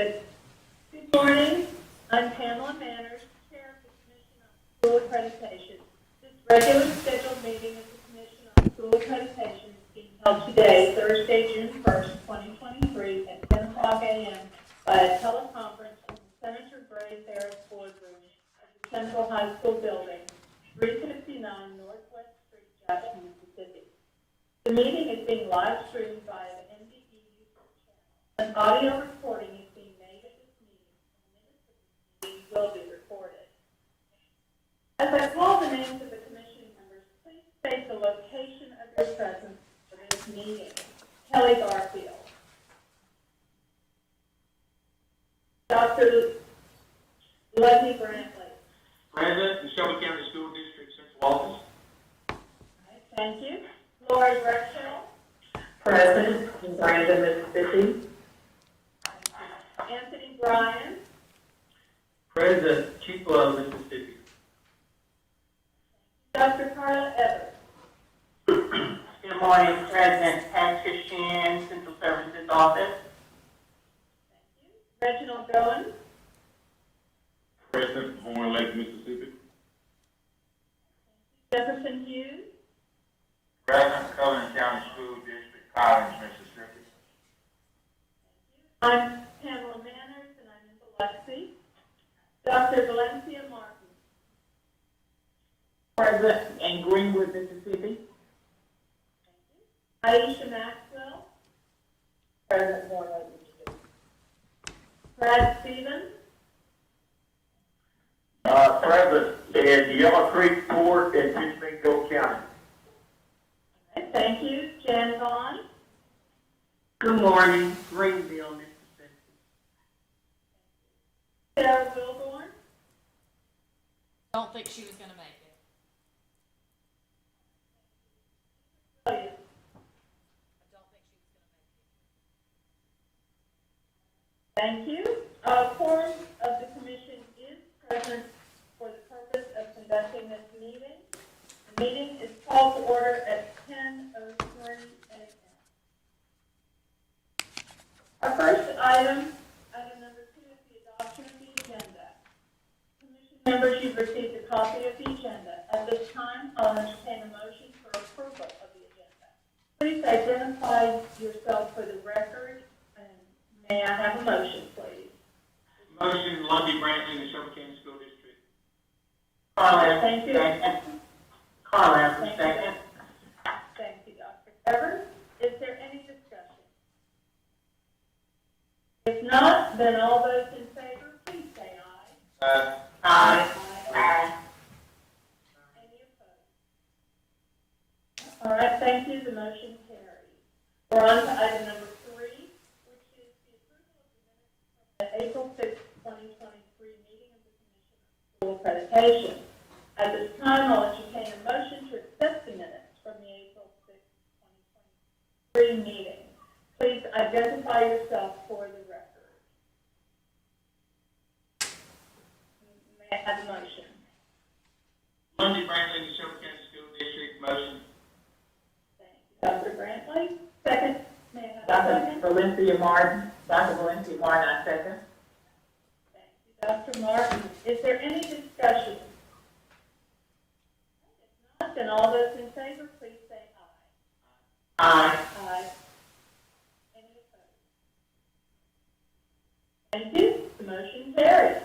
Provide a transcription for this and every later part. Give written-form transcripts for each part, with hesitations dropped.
Good morning. I'm Pamela Manners, Chair of the Commission on School Accreditation. This regular scheduled meeting of the Commission on School Accreditation is being held today, Thursday, June 1st, 2023 at 10 o'clock a.m. by a teleconference from Senator Gray Ferris Boardroom of the Central High School Building, 359 Northwest Street, Jackson, Mississippi. The meeting is being live streamed by the NBE YouTube channel. An audio recording is being made of this meeting, and minutes of this meeting will be recorded. As I call the names of the commission members, please state the location of your presence for this meeting. Kelly Garfield. Dr. Leslie Brantley. Present, the Shelby County School District Central Office. Right, thank you. Lori Rexall. Present in Brandon, Mississippi. Anthony Bryan. Present, Tupelo, Mississippi. Dr. Carla Evers. Good morning, President Patricia Shan, Central Services Office. Thank you. Reginald Goins. Present, Horn Lake, Mississippi. Jefferson Hughes. Present, Cullinan County School District, Collins, Mississippi. I'm Pamela Manners, and I'm in Biloxi. Dr. Valencia Martin. Present in Greenwood, Mississippi. Aisha Maxwell. Present, Horn Lake, Mississippi. Brad Stevens. Present in Yellow Creek Port in Fishmango County. Okay, thank you. Jan Vaughn. Good morning, Greenville, Mississippi. Sarah Wilborn. Don't think she was going to make it. Williams. I don't think she was going to make it. Thank you. A quorum of the commission is present for the purpose of conducting this meeting. The meeting is called to order at 10:03 a.m. Our first item number 2, is the adoption of the agenda. Commission members, you've received a copy of the agenda. At this time, I'll entertain a motion for approval of the agenda. Please identify yourself for the record, and may I have a motion, please? Motion, Lundy Brantley, the Shelby County School District. Thank you. Carla, Thank second. you. Thank you, Dr. Evers. Is there any discussion? If not, then all those in favor, please say aye. Aye. Aye. Any opposed? All right, thank you. The motion carries. We're on to item number 3, which is the approval of the April 6, 2023 meeting of the Commission on School Accreditation. At this time, I'll entertain a motion to accept the minutes from the April 6, 2023 meeting. Please identify yourself for the record. May I have a motion? Lundy Brantley, the Shelby County School District. Motion. Thank you. Dr. Brantley, second. May I have a Dr. second? Valencia Martin, I second. Thank you, Dr. Martin. Is there any discussion? If not, then all those in favor, please say aye. Aye. Aye. Any opposed? Thank you. The motion carries.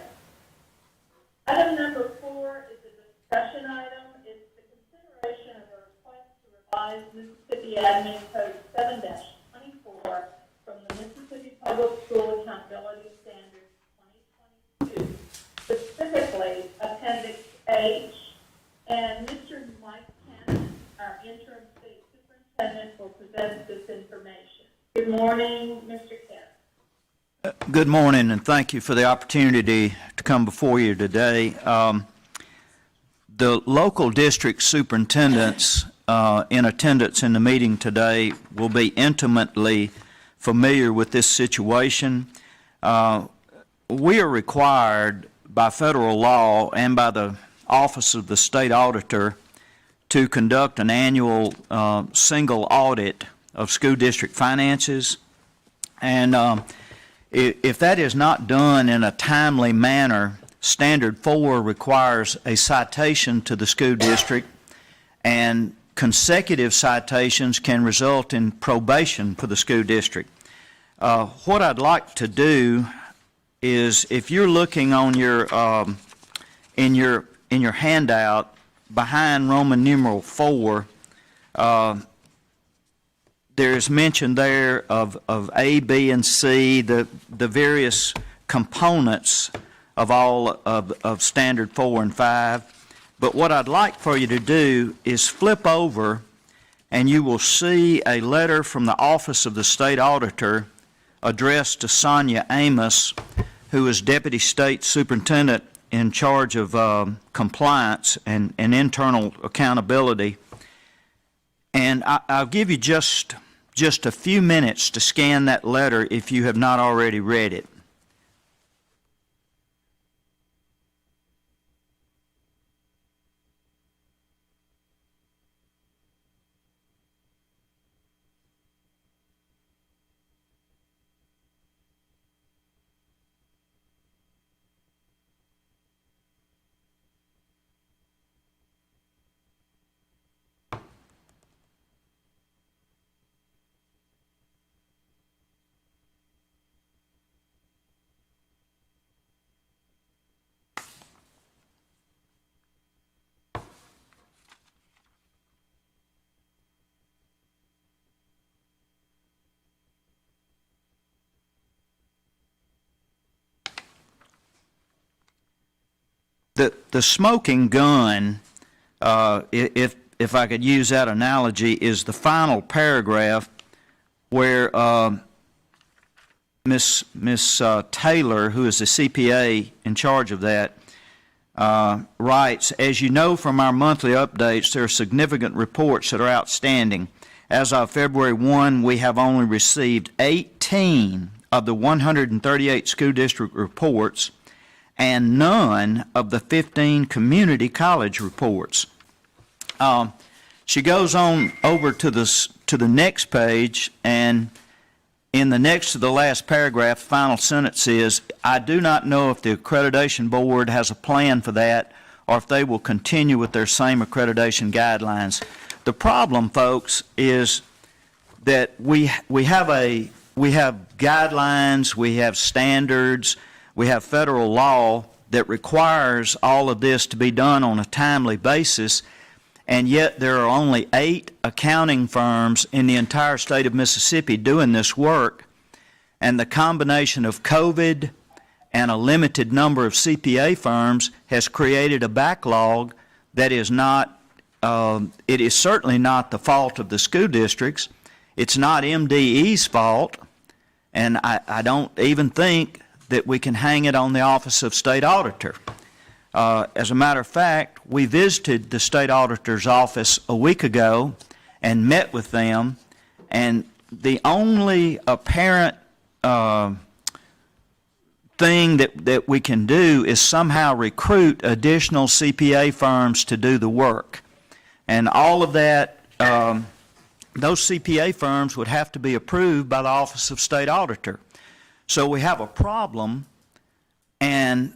Item number 4 is a discussion item. It's the consideration of a request to revise Mississippi Admin Code 7-24 from the Mississippi Public School Accountability Standards 2022, specifically Appendix H. And Mr. Mike Cannon, our interim state superintendent, will present this information. Good morning, Mr. Cannon. Good morning, and thank you for the opportunity to come before you today. The local district superintendents in attendance in the meeting today will be intimately familiar with this situation. We are required by federal law and by the Office of the State Auditor to conduct an annual single audit of school district finances. And If that is not done in a timely manner, Standard 4 requires a citation to the school district, and consecutive citations can result in probation for the school district. What I'd like to do is, if you're looking on your in your handout behind Roman numeral 4, there's mention there of A, B, and C, the various components of all of Standard 4 and 5. But what I'd like for you to do is flip over, and you will see a letter from the Office of the State Auditor addressed to Sonia Amos, who is Deputy State Superintendent in charge of compliance and internal accountability. And I'll give you just a few minutes to scan that letter if you have not already read it. The smoking gun, if I could use that analogy, is the final paragraph where Miss Taylor, who is the CPA in charge of that, writes, "As you know from our monthly updates, there are significant reports that are outstanding. As of February 1, we have only received 18 of the 138 school district reports and none of the 15 community college reports." She goes on over to the next page, and in the next to the last paragraph, final sentence is, "I do not know if the Accreditation Board has a plan for that or if they will continue with their same accreditation guidelines." The problem, folks, is that we have guidelines, we have standards, we have federal law that requires all of this to be done on a timely basis, and yet there are only 8 accounting firms in the entire state of Mississippi doing this work, and the combination of COVID and a limited number of CPA firms has created a backlog that is not, it is certainly not the fault of the school districts. It's not MDE's fault, and I don't even think that we can hang it on the Office of State Auditor. As a matter of fact, we visited the State Auditor's office a week ago and met with them, and the only apparent thing that we can do is somehow recruit additional CPA firms to do the work. And all of that, those CPA firms would have to be approved by the Office of State Auditor. So we have a problem, and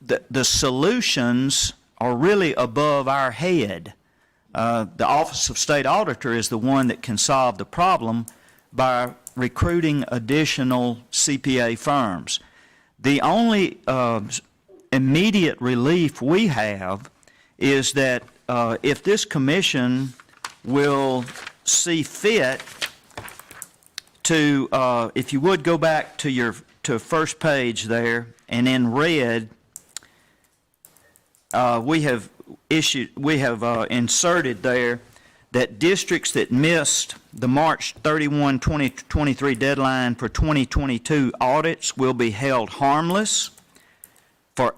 the solutions are really above our head. The Office of State Auditor is the one that can solve the problem by recruiting additional CPA firms. The only immediate relief we have is that if this commission will see fit to, if you would go back to your first page there, and in red, we have inserted there that districts that missed the March 31, 2023 deadline for 2022 audits will be held harmless for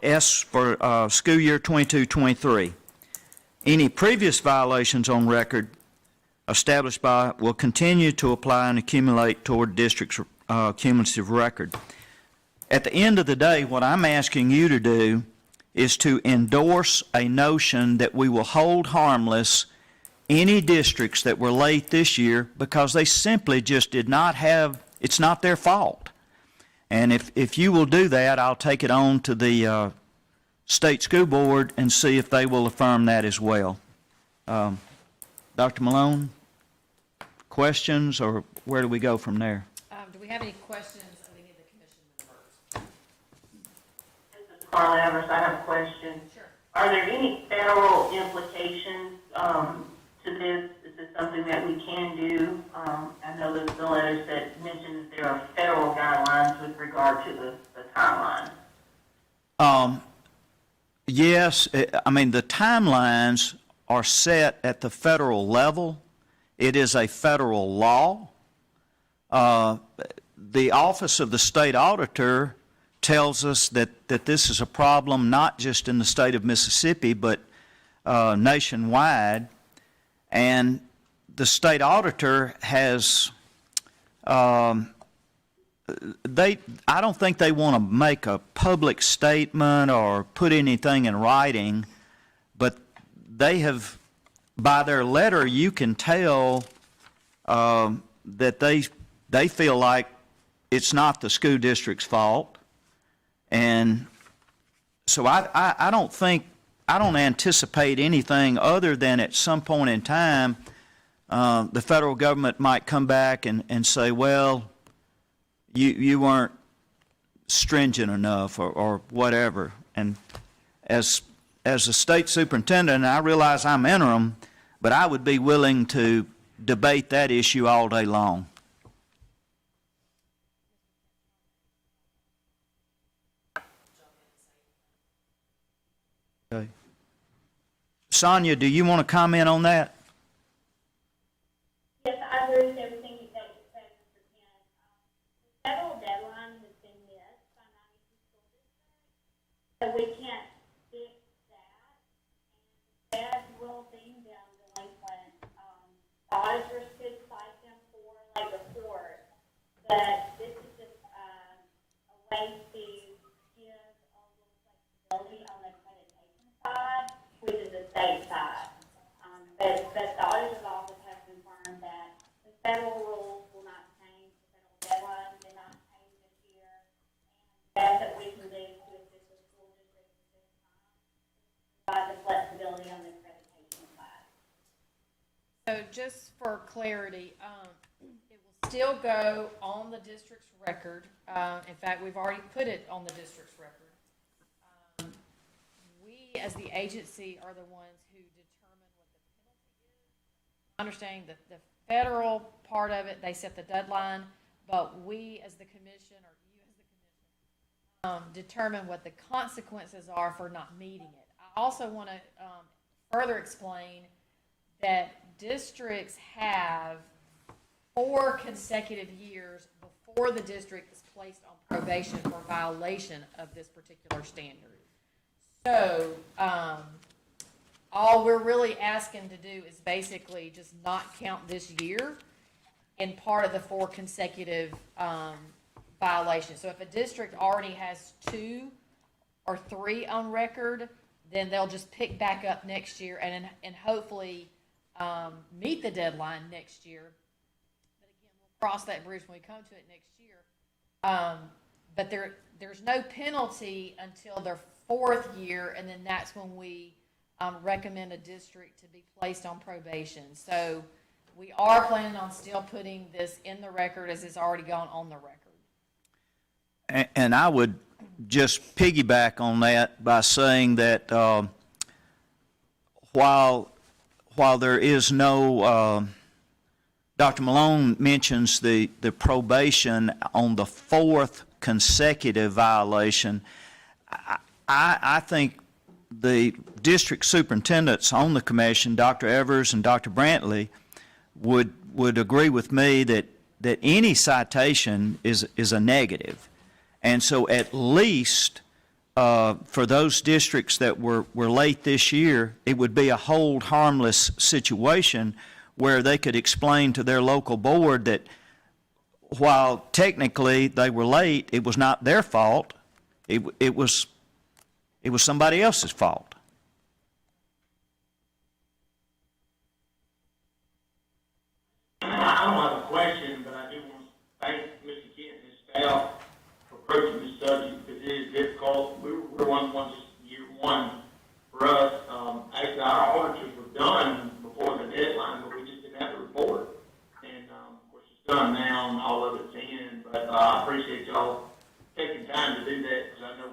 school year 22-23. Any previous violations on record established by will continue to apply and accumulate toward district's cumulative record. At the end of the day, what I'm asking you to do is to endorse a notion that we will hold harmless any districts that were late this year because they simply just did not have, it's not their fault. And if you will do that, I'll take it on to the state school board and see if they will affirm that as well. Dr. Malone, questions, or where do we go from there? Do we have any questions of any of the commission members? This is Carla Evers. I have a question. Sure. Are there any federal implications to this? Is this something that we can do? I know there's the letters that mention that there are federal guidelines with regard to the timeline. Yes, I mean, the timelines are set at the federal level. It is a federal law. The Office of the State Auditor tells us that this is a problem not just in the state of Mississippi, but nationwide. And the state auditor has, I don't think they want to make a public statement or put anything in writing, but they have, by their letter, you can tell that they feel like it's not the school district's fault. And so I don't anticipate anything other than at some point in time, the federal government might come back and say, well, you weren't stringent enough or whatever. And as a state superintendent, I realize I'm interim, but I would be willing to debate that issue all day long. Okay. Sonia, do you want to comment on that? Yes, I agree with everything that you said, Mr. Kent. The federal deadline has been missed by 92 school districts, so we can't fix that. And that will be done delinquent. Auditors could cite them for like report, but this is just a way to give a little flexibility on the accreditation side, which is the state side. But the auditor's office has confirmed that the federal rules will not change, the federal deadline did not change this year, and that's what we can do to assist the school district at this time, provide the flexibility on the accreditation side. So just for clarity, it will still go on the district's record. In fact, we've already put it on the district's record. We, as the agency, are the ones who determine what the penalty is. Understanding that the federal part of it, they set the deadline, but we, as the commission, or you as the commission, determine what the consequences are for not meeting it. I also want to further explain that districts have 4 consecutive years before the district is placed on probation for violation of this particular standard. So, all we're really asking to do is basically just not count this year in part of the 4 consecutive violations. So if a district already has 2 or 3 on record, then they'll just pick back up next year and hopefully meet the deadline next year. But again, we'll cross that bridge when we come to it next year. But there's no penalty until their 4th year, and then that's when we recommend a district to be placed on probation. So we are planning on still putting this in the record as it's already gone on the record. And I would just piggyback on that by saying that while there is no, Dr. Malone mentions the probation on the 4th consecutive violation, I think the district superintendents on the commission, Dr. Evers and Dr. Brantley, would agree with me that any citation is a negative. And so at least for those districts that were late this year, it would be a hold harmless situation where they could explain to their local board that while technically they were late, it was not their fault. It was somebody else's fault. I don't have a question, but I do want to thank Mr. Kent and his staff for I appreciate y'all taking time to do that, because I know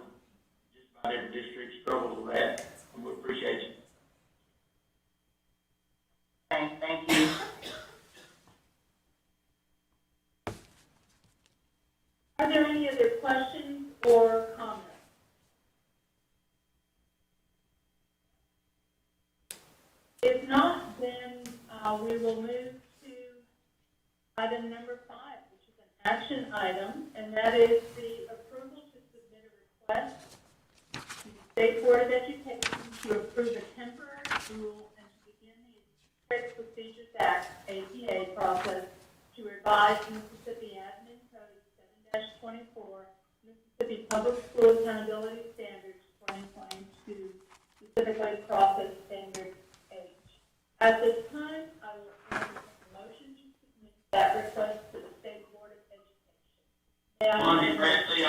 just about every district struggles with that, and we appreciate you. Thank you. Are there any other questions or comments? If not, then we will move to item number 5, which is an action item, and that is the approval to submit a request to the State Board of Education to approve a temporary rule and to begin the Administrative Procedures Act, APA process to revise Mississippi Admin Code 7-24, Mississippi Public School Accountability Standards 2022, specifically Process Standard H. At this time, I will entertain a motion to submit that request to the State Board of Education. May I have a Lundy motion? Brantley,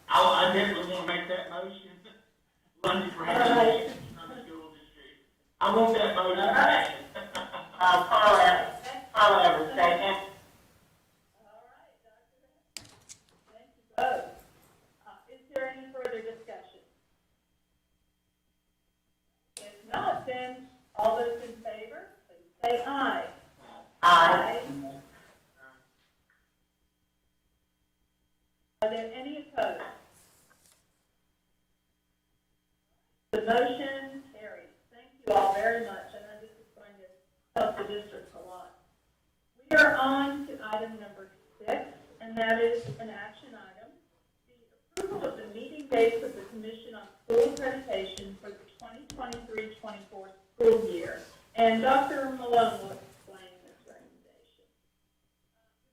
I definitely want to make that motion. Lundy Brantley, Alright. from the school district. I want that motion. Alright. Carl Evans, second. All right, Dr. Thank you both. Is there any further discussion? If not, then all those in favor, please say aye. Aye. Are there any opposed? The motion carries. Thank you all very much. I know this is going to help the district a lot. We are on to item number 6, and that is an action item. The approval of the meeting dates of the Commission on School Accreditation for the 2023-24 school year. And Dr. Malone will explain this recommendation.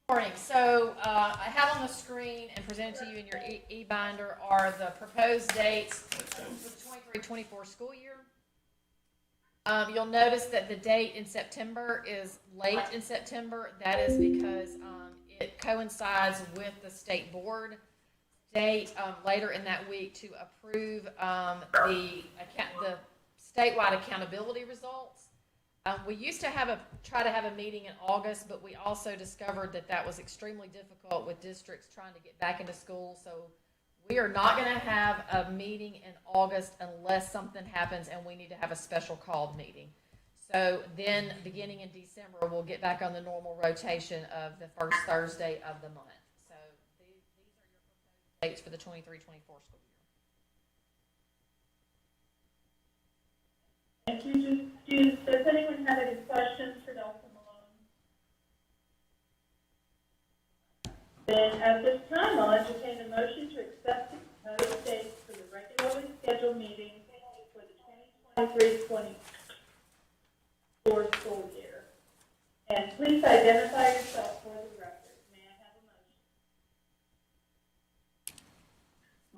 Morning. So I have on the screen and presented to you in your e-binder are the proposed dates for the 23-24 school year. You'll notice that the date in September is late in September. That is because it coincides with the state board date later in that week to approve the statewide accountability results. We used to try to have a meeting in August, but we also discovered that was extremely difficult with districts trying to get back into school. So we are not going to have a meeting in August unless something happens and we need to have a special called meeting. So then beginning in December, we'll get back on the normal rotation of the first Thursday of the month. So these are your proposed dates for the 23-24 school year. Thank you. Does anyone have any questions for Dr. Malone? Then at this time, I'll entertain a motion to accept the proposed dates for the regularly scheduled meeting for the 2023-24 school year. And please identify yourself for the record. May I have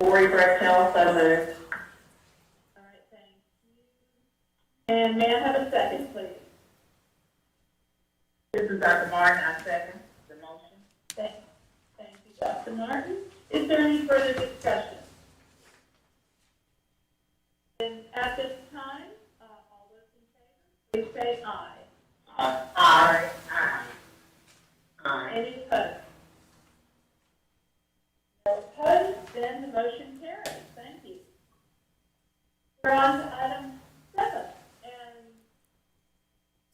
a motion? Lori Brechtel, so moved. All right, thank you. And may I have a second, please? This is Dr. Martin, I second the motion. Thank you, Dr. Martin. Is there any further discussion? Then at this time, all those in favor, please say aye. Aye. Aye. Any opposed? No opposed, then the motion carries. Thank you. We're on to item 7, and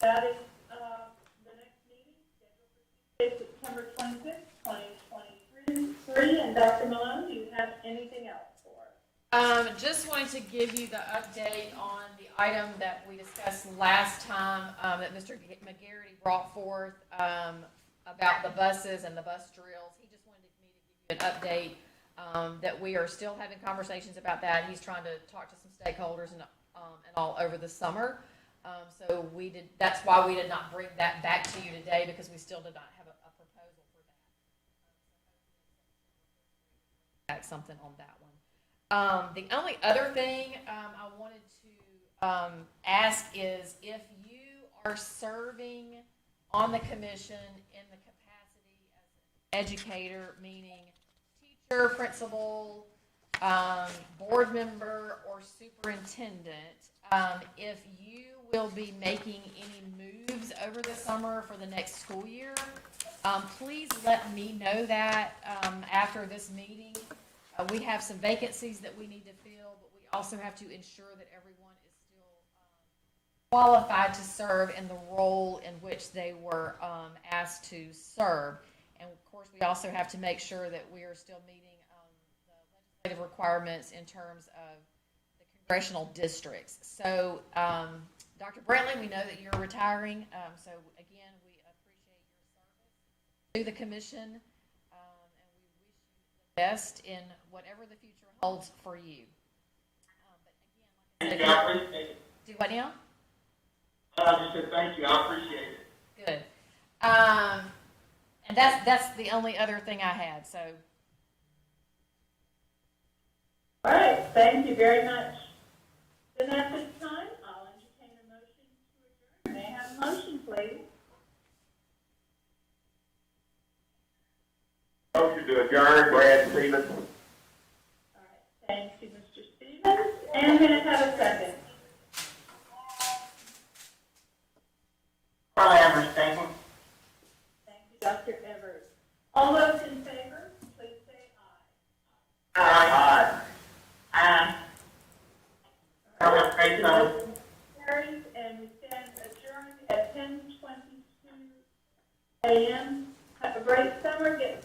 that is the next meeting scheduled for Tuesday, September 26th, 2023. And Dr. Malone, do you have anything else for us? Just wanted to give you the update on the item that we discussed last time that Mr. McGarity brought forth about the buses and the bus drills. He just wanted me to give you an update that we are still having conversations about that. He's trying to talk to some stakeholders and all over the summer. So that's why we did not bring that back to you today, because we still did not have a proposal for that. Something on that one. The only other thing I wanted to ask is if you are serving on the commission in the capacity as an educator, meaning teacher, principal, board member, or superintendent, if you will be making any moves over the summer for the next school year, please let me know that after this meeting. We have some vacancies that we need to fill, but we also have to ensure that everyone is still qualified to serve in the role in which they were asked to serve. And of course, we also have to make sure that we are still meeting the legislative requirements in terms of the congressional districts. So, Dr. Brantley, we know that you're retiring. So again, we appreciate your service to the commission, and we wish you the best in whatever the future holds for you. But again, Thank you, I appreciate it. do what now? I just said thank you, I appreciate it. Good. And that's the only other thing I had, so. All right, thank you very much. Then at this time, I'll entertain a motion to adjourn. May I have a motion, please? Motion to adjourn, Brad Stevens. All right, thank you, Mr. Stevens. And may I have a second? Carl Evers, second. Thank you, Dr. Evers. All those in favor, please say aye. Aye. Aye. Carl Evers, great The vote. motion carries, and we stand adjourned at 10:22 a.m. Have a great summer. Get